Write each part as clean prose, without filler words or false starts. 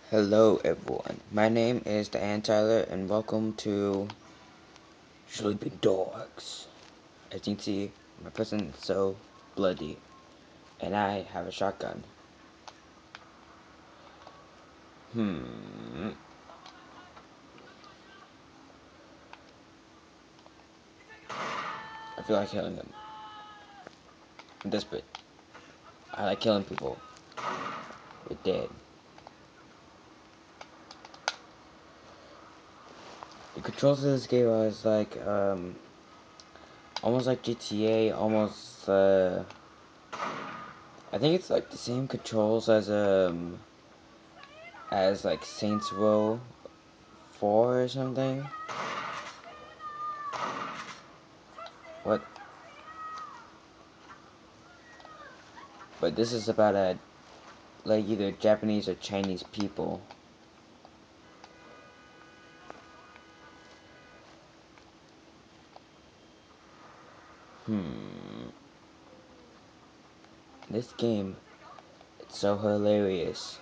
Hello everyone, my name is Dan Tyler and welcome to Sleeping Dogs. As you can see, my person is so bloody and I have a shotgun. I feel like killing him. I'm desperate. I like killing people. They're dead. The controls of this game is like, almost like GTA, almost, I think it's like the same controls as like Saints Row 4 or something. What? But this is about like either Japanese or Chinese people. This game, it's so hilarious.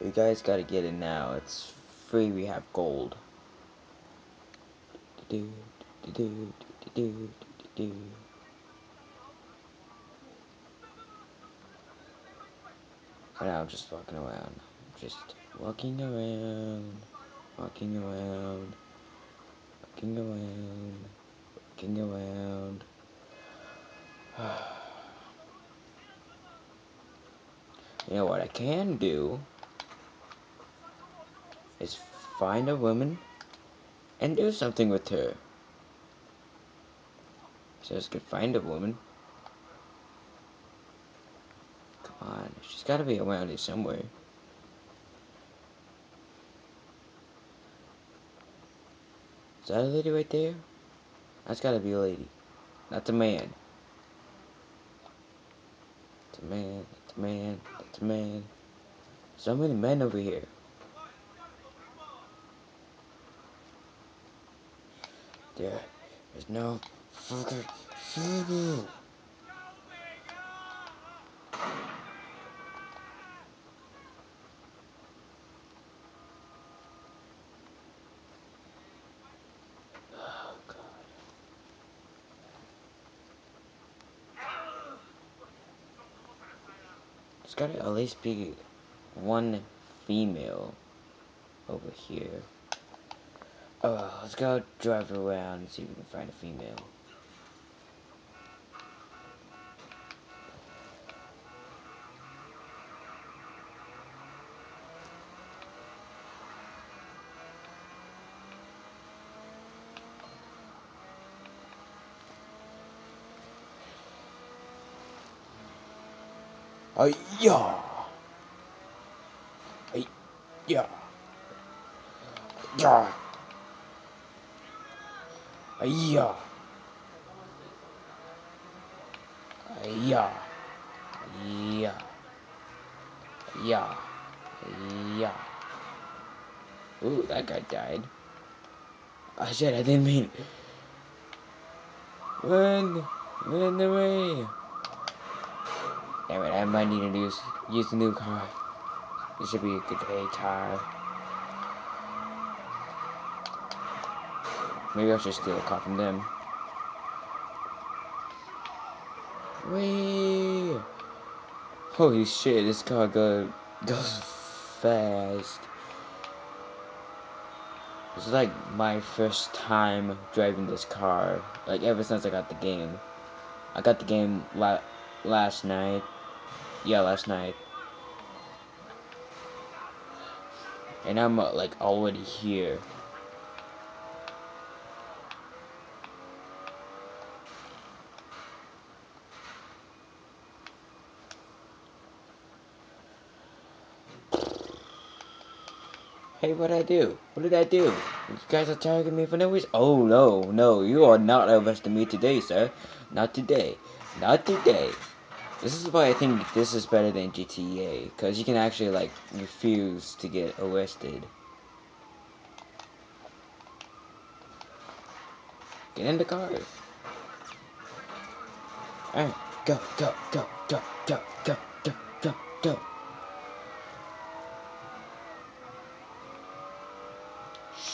You guys gotta get it now. It's free. We have gold. Right now I'm just walking around. Just walking around. Walking around. Walking around. Walking around. You know what I can do is find a woman and do something with her. So I just could find a woman. Come on, she's gotta be around here somewhere. Is that a lady right there? That's gotta be a lady. That's a man. It's a man. It's a man. It's a man. So many men over here. There is no fucking food. Oh god. There's gotta at least be one female over here. Let's go drive around and see if we can find a female. Yeah. Yeah. Yeah. Yeah. Yeah. Yeah. Yeah. Yeah. Ooh, that guy died. Oh shit, I didn't mean. Run! Run away! Damn it, I might need to use the new car. This should be a good day car. Maybe I should steal a car from them. Whee! Holy shit, this car goes fast. This is like my first time driving this car. Like ever since I got the game. I got the game last night. Yeah, last night. And I'm like already here. Hey, what did I do? What did I do? You guys are targeting me for no reason? Oh, no, no, you are not arresting me today, sir. Not today. Not today. This is why I think this is better than GTA, because you can actually, like, refuse to get arrested. Get in the car. Alright, go, go, go, go, go, go, go, go, go.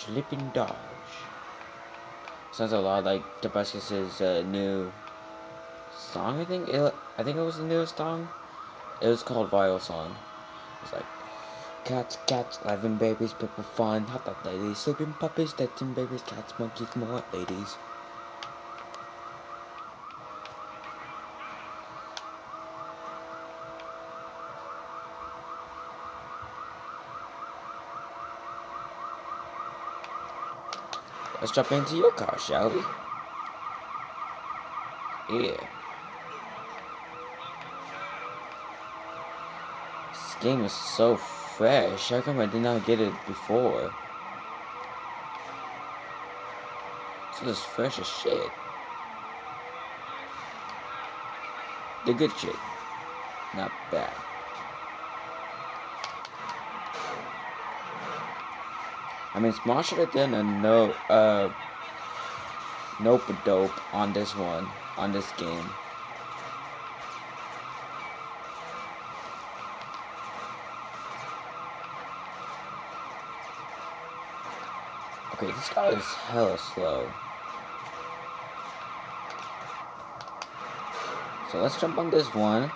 Sleeping Dogs. Sounds a lot like Tobuscus's new song. I think it was the newest song. It was called Viral Song. It's like cats, cats, living babies, people fun, hot dog ladies, sleeping puppies, dancing babies, cats, monkeys, more ladies. Let's jump into your car, shall we? Yeah. This game is so fresh. How come I did not get it before? This is fresh as shit. The good shit. Not bad. I mean, Small should have done a nope dope on this one, on this game. Okay, this guy is hella slow. So let's jump on this one.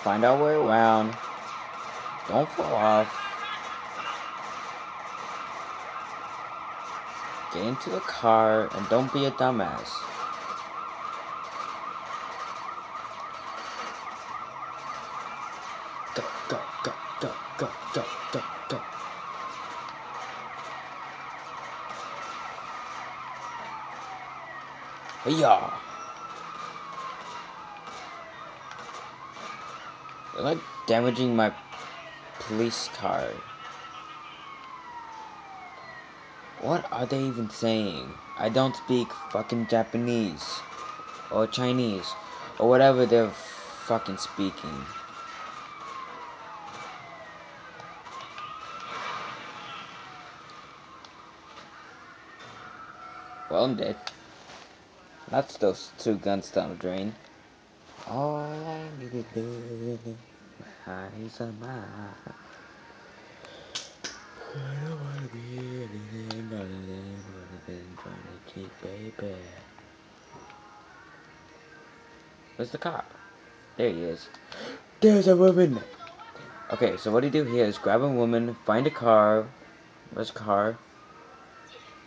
Find our way around. Don't fall off. Get into the car and don't be a dumbass. Go, go, go, go, go, go, go, go. Yeah. They're like damaging my police car. What are they even saying? I don't speak fucking Japanese. Or Chinese. Or whatever they're fucking speaking. Well, I'm dead. That's those two guns down the drain. All I need to do is eyes on my. I don't wanna be anything other than what I've been trying to keep, baby. Where's the cop? There he is. There's a woman! Okay, so what you do here is grab a woman, find a car. Where's a car?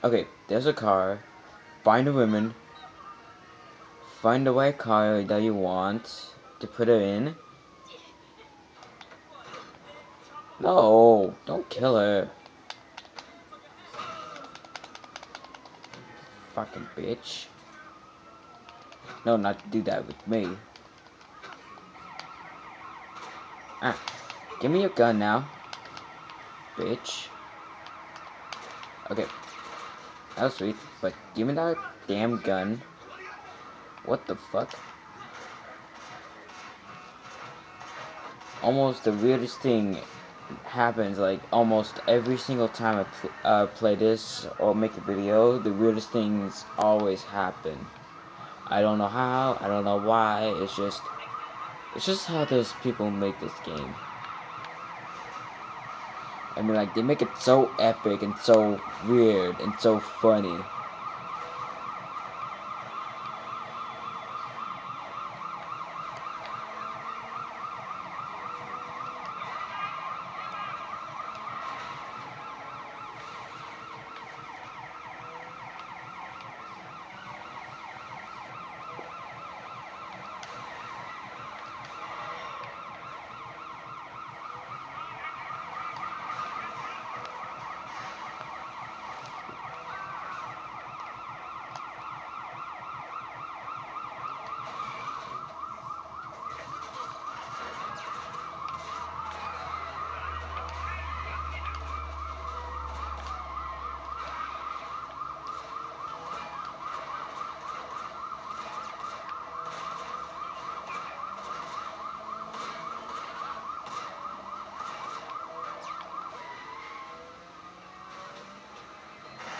Okay, there's a car. Find a woman. Find the white car that you want to put her in. No, don't kill her. Fucking bitch. No, not do that with me. Ah, give me your gun now, bitch. Okay, that was sweet, but give me that damn gun. What the fuck? Almost the weirdest thing happens, like, almost every single time I play this or make a video, the weirdest things always happen. I don't know how, I don't know why, it's just how those people make this game. I mean, like, they make it so epic and so weird and so funny.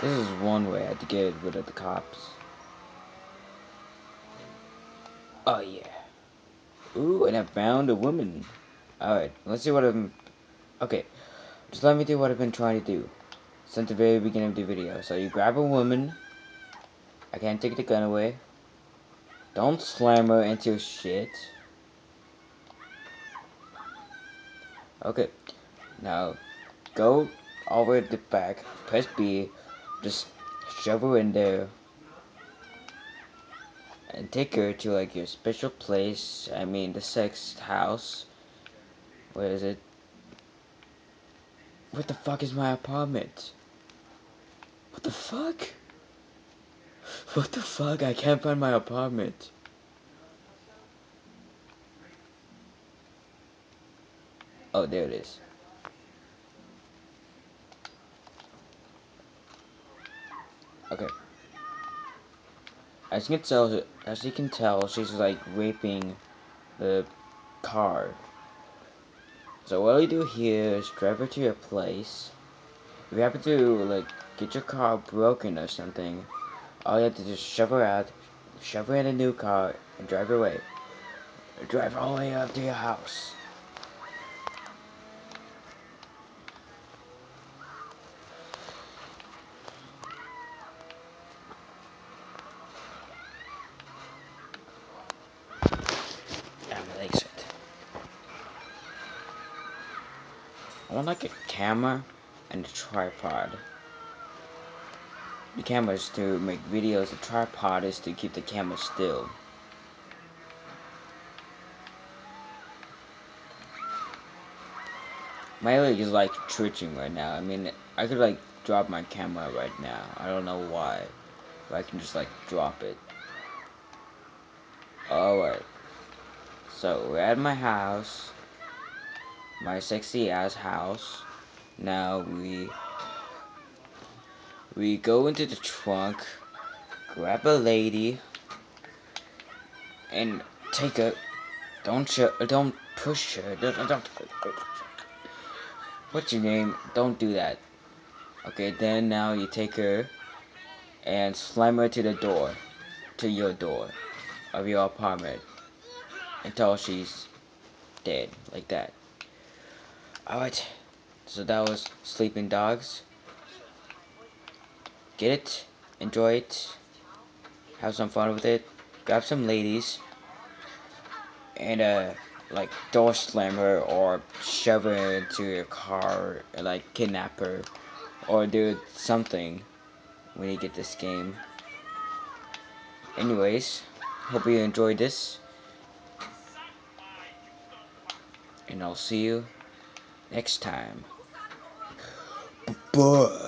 This is one way I had to get rid of the cops. Oh yeah. Ooh, and I found a woman. Alright, let's see what I'm... Okay, just let me do what I've been trying to do. since the very beginning of the video. So you grab a woman. I can't take the gun away. Don't slam her into your shit. Okay. Now, go all the way to the back. Press B. Just shove her in there. And take her to like your special place. I mean the sex house. Where is it? What the fuck is my apartment? What the fuck? What the fuck? I can't find my apartment. Oh, there it is. Okay. As you can tell, she's like raping the car. So what we do here is drive her to your place. If you happen to like get your car broken or something, all you have to do is shove her out, shove her in a new car, and drive her away. Drive all the way up to your house. Yeah, my legs hurt. I want like a camera and a tripod. The camera is to make videos, the tripod is to keep the camera still. My leg is like twitching right now. I mean, I could like drop my camera right now. I don't know why. But I can just like drop it. Alright. So we're at my house. My sexy ass house. Now we go into the trunk, grab a lady, and take her. Don't push her. Don't. What's your name? Don't do that. Okay, then now you take her and slam her to the door, to your door of your apartment until she's dead, like that. Alright, so that was Sleeping Dogs. Get it, enjoy it, have some fun with it, grab some ladies, and like door slam her or shove her into your car, or like kidnap her, or do something when you get this game. Anyways, hope you enjoyed this, and I'll see you next time. Bye.